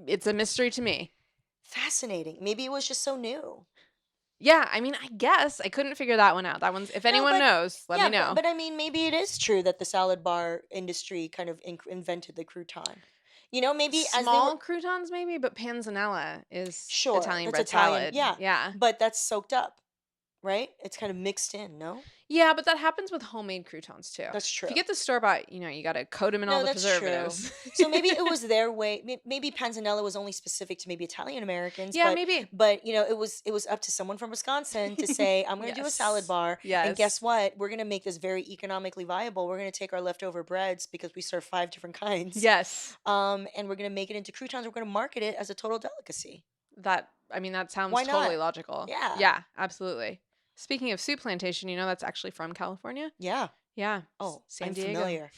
It's a mystery to me. Fascinating. Maybe it was just so new. Yeah, I mean, I guess I couldn't figure that one out. That one's, if anyone knows, let me know. But I mean, maybe it is true that the salad bar industry kind of invented the crouton. Maybe Small croutons, maybe, but panzanella is Sure, Italian that's bread Italian, salad. yeah. But that's soaked up, right? It's kind of mixed in, no? Yeah, but that happens with homemade croutons too. That's true. If you get the store-bought, you got to coat them in all the that's preservatives. true. So maybe it was their way. Maybe panzanella was only specific to maybe Italian Americans. Yeah, but, maybe. But it was up to someone from Wisconsin to say, I'm going to do a salad bar. Yes. And guess what? We're going to make this very economically viable. We're going to take our leftover breads, because we serve 5 different kinds. Yes. And we're going to make it into croutons. We're going to market it as a total delicacy. That sounds Why not? totally logical. Yeah. Yeah, absolutely. Speaking of Souplantation, that's actually from California. Yeah. Yeah. Oh, San I'm Diego. familiar.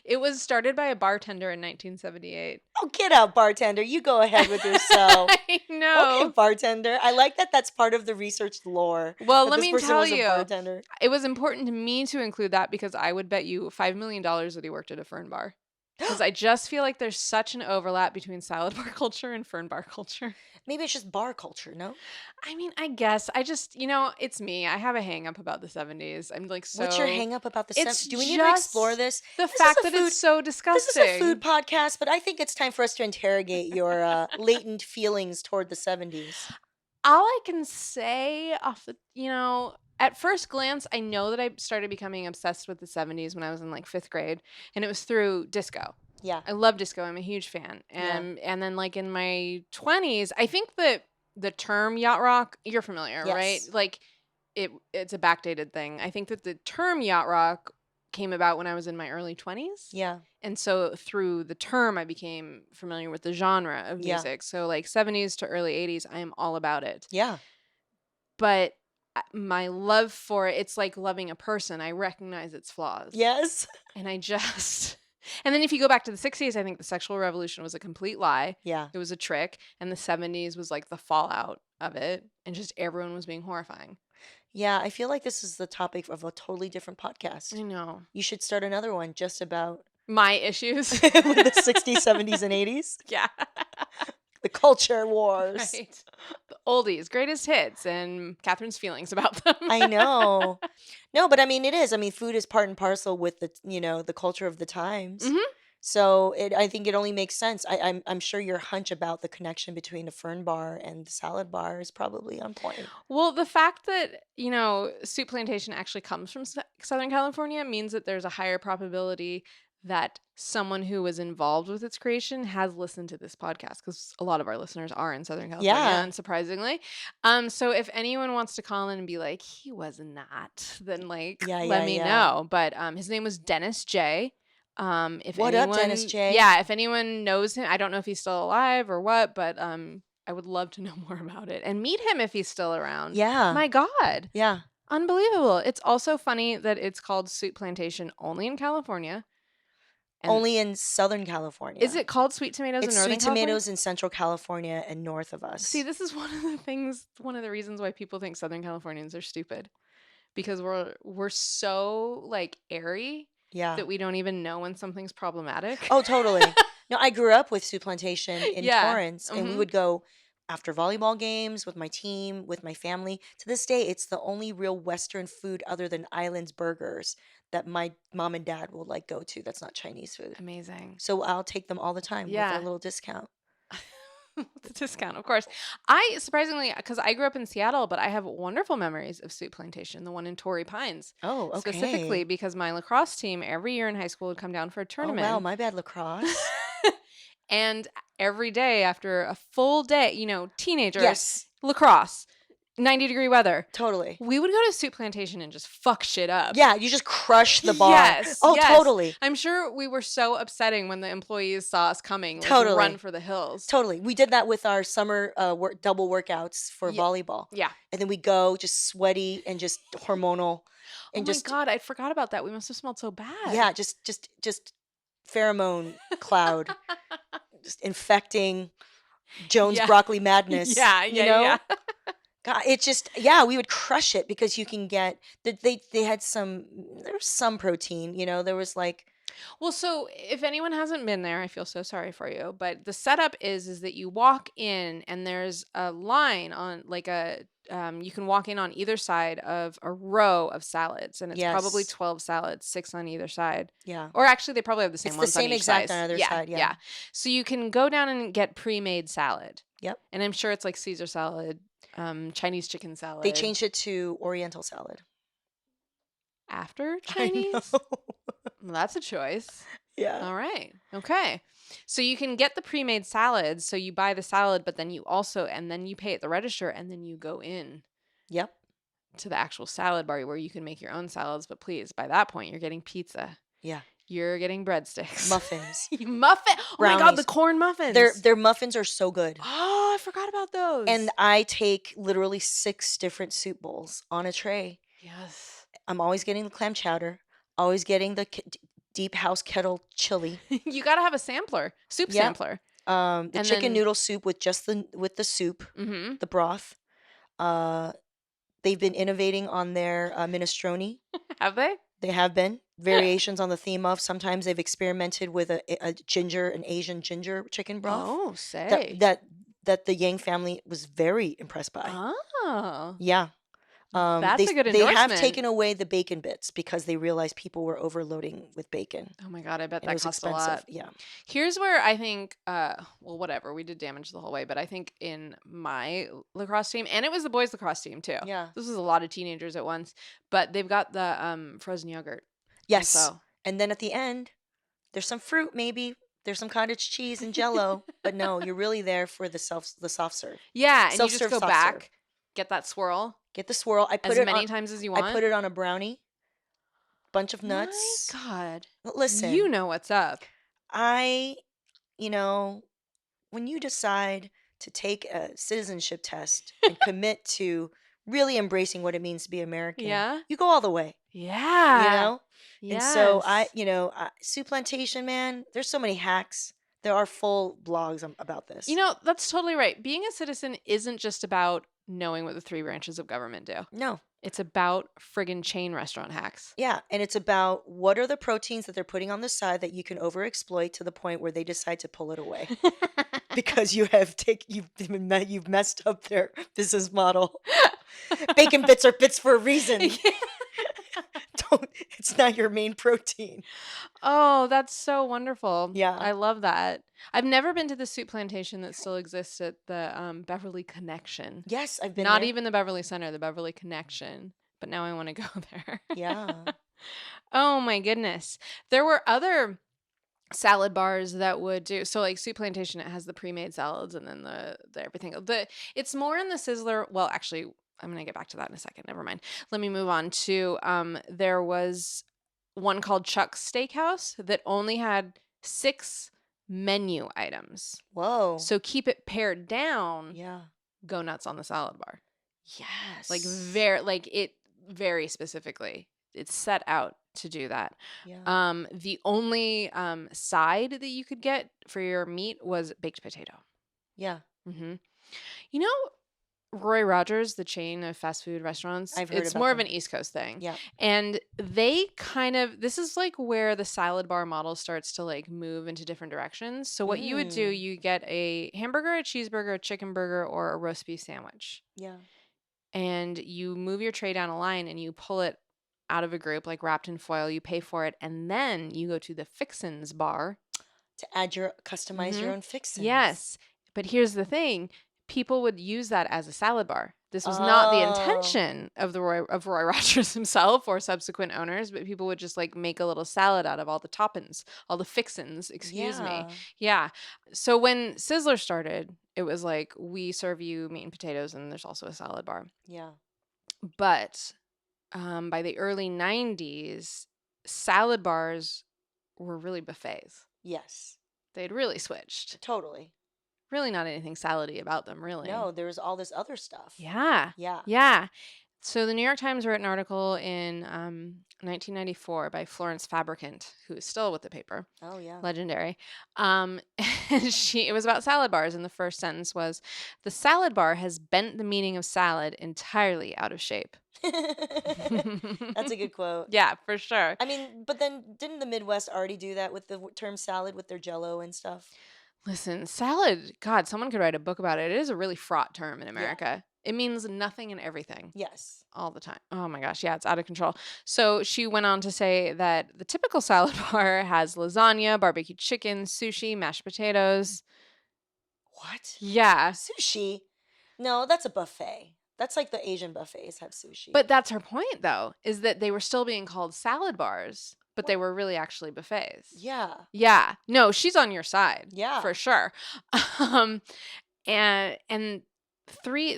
It was started by a bartender in 1978. Oh, get out, bartender. You go ahead with yourself. I know. Okay, bartender. I like that that's part of the research lore. Well, that let this me person tell was a you, bartender. it was important to me to include that because I would bet you $5 million that he worked at a Fern bar. Because I just feel like there's such an overlap between salad bar culture and Fern bar culture. Maybe it's just bar culture, no? I mean, I guess I just, it's me. I have a hang up about the 70s. I'm like, so. What's your hang up about the It's Do we need to explore just this? the This is fact a that food- it's so This disgusting. is a food podcast, but I think it's time for us to interrogate your latent feelings toward the 70s. All I can say at first glance, I know that I started becoming obsessed with the 70s when I was in like 5th grade, and it was through disco. Yeah. I love disco. I'm a huge fan. Yeah. And then like in my 20s, I think that the term yacht rock, you're familiar, Yes. right? Like it's a backdated thing. I think that the term yacht rock came about when I was in my early 20s. Yeah. And so through the term, I became familiar with the genre of Yeah. music. So like 70s to early 80s, I am all about it. Yeah. But my love for it, it's like loving a person. I recognize its flaws. Yes. And I just... And then if you go back to the 60s, I think the sexual revolution was a complete lie. Yeah. It was a trick. And the 70s was like the fallout of it. And just everyone was being horrifying. Yeah, I feel like this is the topic of a totally different podcast. I know. You should start another one just about My issues. with the 60s, 70s, and 80s. Yeah. The culture wars. Right. The oldies, greatest hits, and Catherine's feelings about them. I know. No, but I mean, it is. I mean, food is part and parcel with the culture of the times. Mhm. So I think it only makes sense. I'm sure your hunch about the connection between a fern bar and the salad bar is probably on point. Well, the fact that, Souplantation actually comes from Southern California means that there's a higher probability that someone who was involved with its creation has listened to this podcast, because a lot of our listeners are in Southern California, Yeah. unsurprisingly. So if anyone wants to call in and be like, he was not, then let me know. But his name was Dennis J. If What up, Dennis J? Yeah, if anyone knows him, I don't know if he's still alive or what, but I would love to know more about it and meet him if he's still around. Yeah. My God. Yeah. Unbelievable. It's also funny that it's called Souplantation only in California. And Only in Southern California. is it called Sweet Tomatoes It's in Northern sweet California? tomatoes in Central California and north of us. See, this is one of the reasons why people think Southern Californians are stupid. Because we're so like airy Yeah. that we don't even know when something's problematic. Oh, totally. No, I grew up with Souplantation in Yeah. Torrance, and we Mhm. would go after volleyball games with my team, with my family. To this day, it's the only real Western food other than Islands Burgers that my mom and dad will go to. That's not Chinese food. Amazing. So I'll take them all the time with Yeah. a little discount. The discount, of course. I surprisingly, because I grew up in Seattle, but I have wonderful memories of Souplantation, the one in Torrey Pines. Oh, okay. Specifically because my lacrosse team every year in high school would come down for a Oh, tournament. wow, my bad, lacrosse. And every day after a full day, teenagers, Yes, lacrosse, 90-degree weather, totally. we would go to Souplantation and just fuck shit up. Yeah, you just crush the bar. Yes, Oh, yes. totally. I'm sure we were so upsetting when the employees saw us coming, Totally. run for the hills. Totally. We did that with our summer double workouts for Yeah. volleyball. Yeah. And then we go just sweaty and just hormonal and Oh just my God, I forgot about that. We must have smelled so bad. yeah, just pheromone cloud just infecting Jones Yeah. broccoli madness. Yeah, you yeah, know? yeah. God, it just we would crush it because you can get they had there was some protein, there was Well, so if anyone hasn't been there, I feel so sorry for you. But the setup is that you walk in and there's a line on you can walk in on either side of a row of salads, and it's probably Yes. 12 salads, 6 on either side. yeah. Or actually, they probably have the same It's the ones on same each exact side. on either side, yeah. So you can go down and get pre-made salad. Yep. And I'm sure it's like Caesar salad, Chinese chicken salad. They changed it to Oriental salad. after I Chinese. know. Well, that's a choice. Yeah. All right. Okay. So you can get the pre-made salads. So you buy the salad, but then you pay at the register, and then you go in Yep. to the actual salad bar where you can make your own salads. But please, by that point, you're getting pizza. Yeah. You're getting breadsticks. Muffins. Muffin. Oh my God, the Brownies. corn muffins. Their muffins are so good. Oh, I forgot about those. And I take literally 6 different soup bowls on a tray. yes. I'm always getting the clam chowder, always getting the deep house kettle chili. You got to have a sampler, soup Yep. sampler. The And chicken then- noodle soup with just the soup, Mm-hmm. the broth. They've been innovating on their minestrone. Have they? They have been variations on the theme of. Sometimes they've experimented with an Asian ginger chicken broth. Oh, say. That the Yang family was very impressed by. Oh. Yeah. That's a good They have endorsement. taken away the bacon bits because they realized people were overloading with bacon. Oh my God, I bet And it that was costs expensive. a lot. Yeah. Here's where I think, well, whatever, we did damage the whole way, but I think in my lacrosse team, and it was the boys' lacrosse team too. Yeah. This was a lot of teenagers at once, but they've got the frozen yogurt. Yes. So And then at the end, there's some fruit maybe. There's some cottage cheese and jello. But no, you're really there for the soft serve. yeah, and you just Self-serve go soft back, serve. get that swirl Get the swirl. I put as it many on, times as you want. I put it on a brownie. Bunch of nuts. My God. Listen. You know what's up. When you decide to take a citizenship test and commit to really embracing what it means to be American, Yeah. you go all the way. Yeah. You know? Yes. And so Souplantation, man, there's so many hacks. There are full blogs about this. You know, that's totally right. Being a citizen isn't just about knowing what the three branches of government do. No. It's about friggin' chain restaurant hacks. Yeah, and it's about what are the proteins that they're putting on the side that you can overexploit to the point where they decide to pull it away because you've messed up their business model. Bacon bits are bits for a reason. It's not your main protein. Oh, that's so wonderful. Yeah. I love that. I've never been to the Souplantation that still exists at the Beverly Connection. Yes, I've been Not there. even the Beverly Center, the Beverly Connection. But now I want to go there. Yeah. Oh my goodness. There were other salad bars that would do so, like Souplantation, it has the pre-made salads and then the everything. It's more in the Sizzler. Well, actually, I'm gonna get back to that in a second. Never mind. Let me move on to there was one called Chuck's Steakhouse that only had 6 menu items. Whoa. So keep it pared down. Yeah. Go nuts on the salad bar. Yes. Very specifically. It's set out to do that. Yeah. The only side that you could get for your meat was baked potato. Yeah. Mm-hmm. You know, Roy Rogers, the chain of fast food restaurants, I've heard it's about more of them. an East Coast thing. Yeah. And this is like where the salad bar model starts to like move into different directions. So what you would do, you get a hamburger, a cheeseburger, a chicken burger, or a roast beef sandwich. Yeah. And you move your tray down a line and you pull it out of a group, like wrapped in foil. You pay for it. And then you go to the Fixins bar. To customize your own fixins. Yes. But here's the thing. People would use that as a salad bar. This was not the intention of Roy Rogers himself or subsequent owners, but people would just like make a little salad out of all the toppings, all the fixins, excuse me. Yeah. So when Sizzler started, it was like, we serve you meat and potatoes and there's also a salad bar. Yeah. But by the early 90s, salad bars were really buffets. Yes. They'd really switched. Totally. Really not anything salady about them, really. No, there was all this other stuff. Yeah. Yeah. Yeah. So the New York Times wrote an article in 1994 by Florence Fabricant, who is still with the paper. Oh, yeah. Legendary. It was about salad bars, and the first sentence was, "The salad bar has bent the meaning of salad entirely out of shape." That's a good quote. Yeah, for sure. I mean, but then didn't the Midwest already do that with the term salad with their Jell-O and stuff? Listen, salad, God, someone could write a book about it. It is a really fraught term in America. It means nothing and everything. Yes. All the time. Oh my gosh. Yeah, it's out of control. So she went on to say that the typical salad bar has lasagna, barbecue chicken, sushi, mashed potatoes. What? Yeah. Sushi? No, that's a buffet. That's like the Asian buffets have sushi. But that's her point, though, is that they were still being called salad bars, but they were really actually buffets. Yeah. Yeah. No, she's on your side. Yeah. For sure. And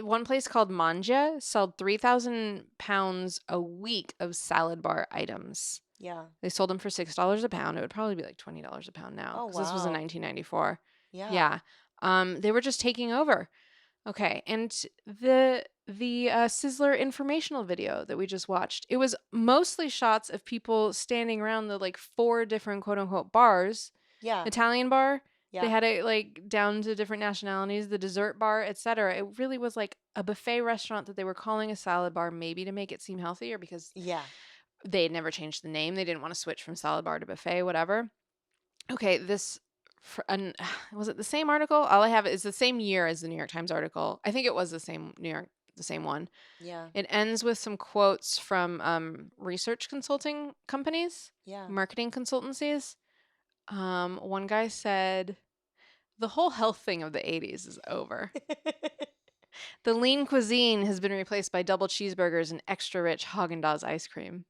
one place called Manja sold 3,000 pounds a week of salad bar items. Yeah. They sold them for $6 a pound. It would probably be like $20 a pound now. Oh, 'cause this was in wow. 1994. Yeah. Yeah. They were just taking over. Okay. And the the Sizzler informational video that we just watched. It was mostly shots of people standing around the like 4 different quote unquote bars. Yeah. Italian bar. They Yeah. had it like down to different nationalities, the dessert bar, etc. It really was like a buffet restaurant that they were calling a salad bar, maybe to make it seem healthier because Yeah. they had never changed the name. They didn't want to switch from salad bar to buffet, whatever. Okay, was it the same article? All I have is the same year as the New York Times article. I think it was the same one. Yeah. It ends with some quotes from research consulting companies, Yeah. marketing consultancies. One guy said, "The whole health thing of the 80s is over. The lean cuisine has been replaced by double cheeseburgers and extra rich Haagen-Dazs ice cream."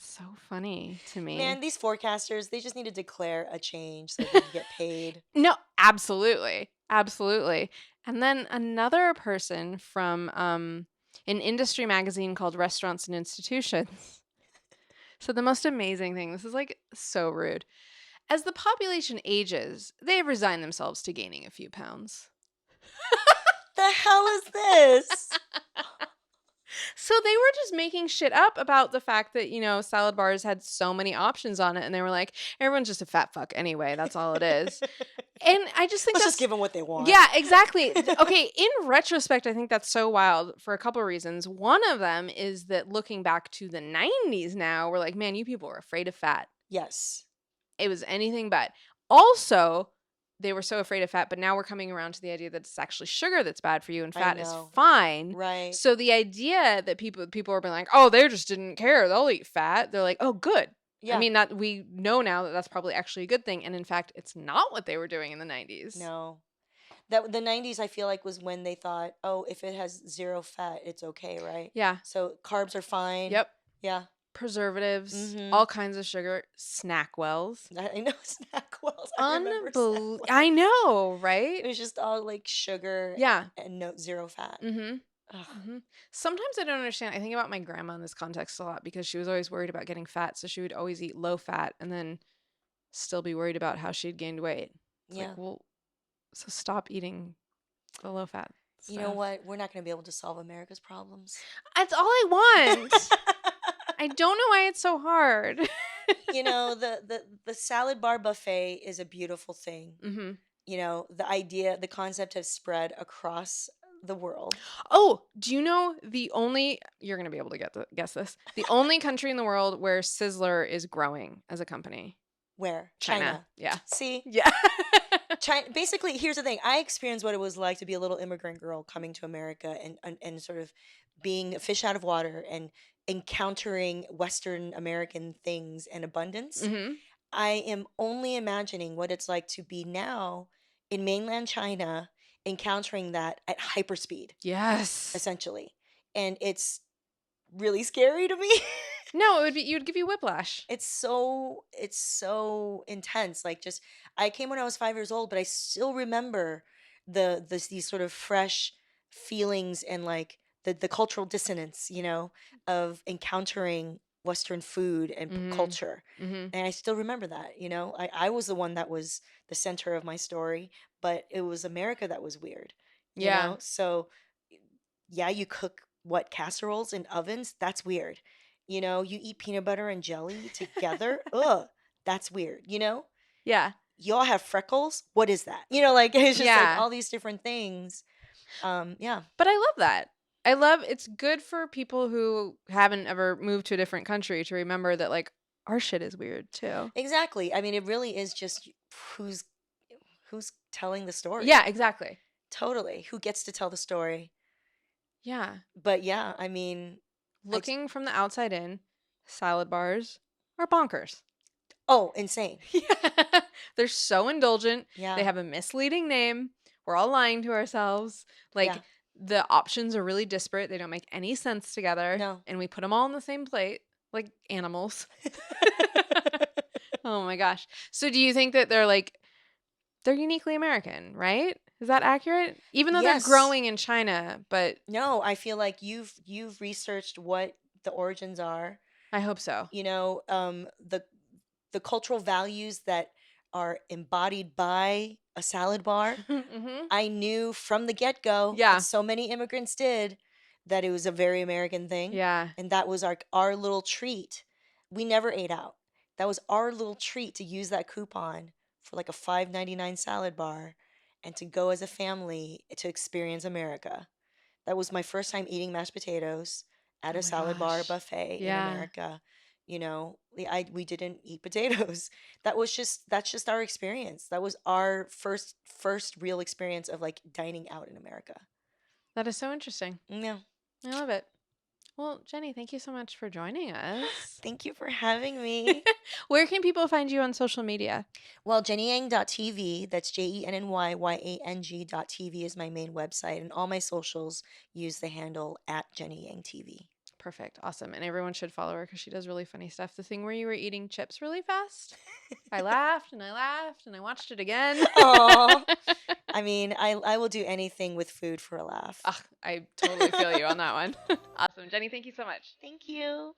So funny to me. Man, these forecasters, they just need to declare a change so they can get paid. No, absolutely. Absolutely. And then another person from an industry magazine called Restaurants and Institutions. So the most amazing thing, this is like so rude. As the population ages, they have resigned themselves to gaining a few pounds. The hell is this? So they were just making shit up about the fact that, salad bars had so many options on it. And they were like, everyone's just a fat fuck anyway. That's all it is. And I just think Let's that's just give them what they want. Yeah, exactly. Okay, in retrospect, I think that's so wild for a couple of reasons. One of them is that looking back to the 90s now, we're like, man, you people were afraid of fat. Yes. It was anything but. Also, they were so afraid of fat, but now we're coming around to the idea that it's actually sugar that's bad for you and I fat is know. fine. Right. So the idea that people are being like, oh, they just didn't care. They'll eat fat. They're like, oh, good. Yeah. I mean, that we know now that that's probably actually a good thing. And in fact, it's not what they were doing in the 90s. No. That the 90s I feel like was when they thought, "Oh, if it has 0 fat, it's okay, right?" Yeah. So carbs are fine. Yep. Yeah. Preservatives, Mhm. all kinds of sugar, Snackwells. I know Snackwells. I remember Unbelievable. Snackwells. I know, It right? was just all like sugar Yeah. and 0 fat. Mm-hmm. Ugh. Mm-hmm. Sometimes I don't understand. I think about my grandma in this context a lot because she was always worried about getting fat. So she would always eat low fat and then still be worried about how she'd gained weight. It's Yeah. like, well, so stop eating the low fat stuff. You know what? We're not going to be able to solve America's problems. That's all I want. I don't know why it's so hard. You know, the salad bar buffet is a beautiful thing. Mm-hmm. You know, the concept has spread across the world. Oh, do you know you're going to be able to guess this, the only country in the world where Sizzler is growing as a company? Where? China. Yeah. See? Yeah. China, basically, here's the thing. I experienced what it was like to be a little immigrant girl coming to America and sort of being a fish out of water and encountering Western American things and abundance. Mm-hmm. I am only imagining what it's like to be now in mainland China, encountering that at hyperspeed, Yes. essentially. And it's really scary to me. No, it would give you whiplash. It's so intense. Like, just I came when I was 5 years old, but I still remember these sort of fresh feelings and like the cultural dissonance, of encountering Western food and Mhm. culture. Mm-hmm. And I still remember that. I was the one that was the center of my story, but it was America that was weird. Yeah. So yeah, you cook casseroles in ovens. That's weird. You eat peanut butter and jelly together. Ugh, that's weird. Yeah. Y'all have freckles. What is that? Like it's just Yeah. like all these different things. Yeah. But I love that. It's good for people who haven't ever moved to a different country to remember that like our shit is weird too. Exactly. I mean, it really is just who's telling the story. Yeah, exactly. Totally. Who gets to tell the story? Yeah. But yeah, I mean, Looking from the outside in, salad bars are bonkers. oh, insane. Yeah. They're so indulgent. Yeah. They have a misleading name. We're all lying to ourselves. Like Yeah. the options are really disparate. They don't make any sense together. No. And we put them all on the same plate like animals. Oh my gosh. So do you think that they're uniquely American, right? Is that accurate? Even though Yes. they're growing in China, but No, I feel like you've researched what the origins are. I hope so. The cultural values that are embodied by a salad bar, Mm-hmm. I knew from the get-go, Yeah. and so many immigrants did, that it was a very American thing. Yeah. And that was our little treat. We never ate out. That was our little treat to use that coupon for like a $5.99 salad bar and to go as a family to experience America. That was my first time eating mashed potatoes at Oh a my salad bar gosh. buffet in Yeah. America. You know, we didn't eat potatoes. That's just our experience. That was our first real experience of like dining out in America. That is so interesting. Yeah. I love it. Well, Jenny, thank you so much for joining us. Thank you for having me. Where can people find you on social media? Well, jennyyang.tv, that's JENNYYANG.tv is my main website, and all my socials use the handle at JennyYangTV. Perfect. Awesome. And everyone should follow her because she does really funny stuff. The thing where you were eating chips really fast, I laughed and I laughed and I watched it again. Aw. I mean, I will do anything with food for a laugh. Ugh, I totally feel you on that one. Awesome. Jenny, thank you so much. Thank you.